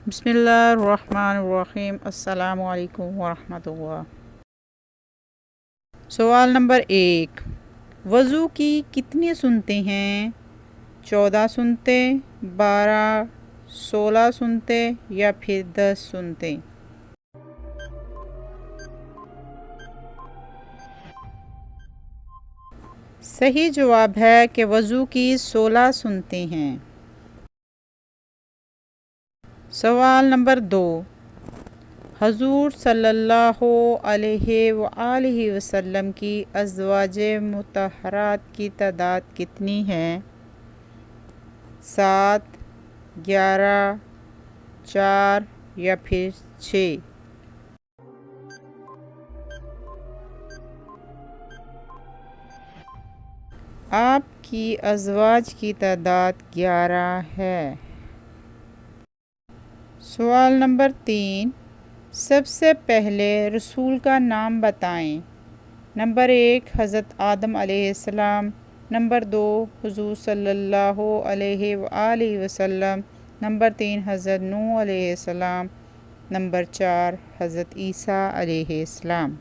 بسم اللہ الرحمن الرحیم۔ السلام علیکم ورحمۃ اللہ۔ سوال نمبر 1، وضو کی کتنی سنتیں ہیں؟ 14 سنتیں، 12، 16 سنتیں یا پھر 10 سنتیں؟ صحیح جواب ہے کہ وضو کی 16 سنتیں ہیں۔ سوال نمبر 2، حضور صلی اللہ علیہ وآلہ وسلم کی ازواج مطہرات کی تعداد کتنی ہے؟ 7، 11، 4 یا پھر 6؟ آپ کی ازواج کی تعداد 11 ہے۔ سوال نمبر 3، سب سے پہلے رسول کا نام بتائیں۔ نمبر 1، حضرت آدم علیہ السلام۔ نمبر 2، حضور صلی اللہ علیہ وآلہ وسلم۔ نمبر 3، حضرت نوح علیہ السلام۔ نمبر 4، حضرت عیسیٰ علیہ السلام۔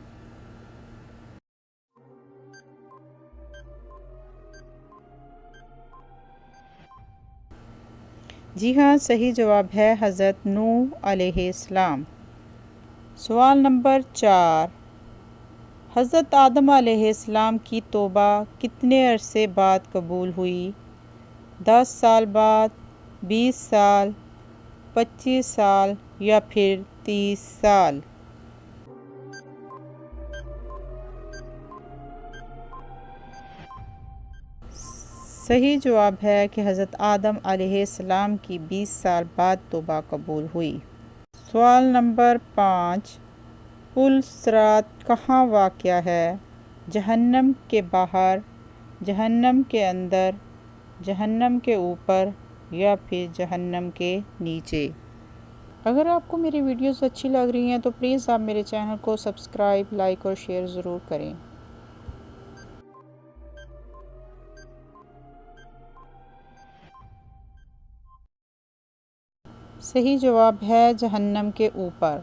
جی ہاں، صحیح جواب ہے حضرت نوح علیہ السلام۔ سوال نمبر 4، حضرت آدم علیہ السلام کی توبہ کتنے عرصے بعد قبول ہوئی؟ 10 سال بعد، 20 سال، 25 سال یا پھر 30 سال؟ صحیح جواب ہے کہ حضرت آدم علیہ السلام کی 20 سال بعد توبہ قبول ہوئی۔ سوال نمبر 5، پل صراط کہاں واقع ہے؟ جہنم کے باہر، جہنم کے اندر، جہنم کے اوپر یا پھر جہنم کے نیچے؟ اگر آپ کو میری ویڈیوز اچھی لگ رہی ہیں تو پلیز آپ میرے چینل کو سبسکرائب، لائک اور شیئر ضرور کریں۔ صحیح جواب ہے جہنم کے اوپر۔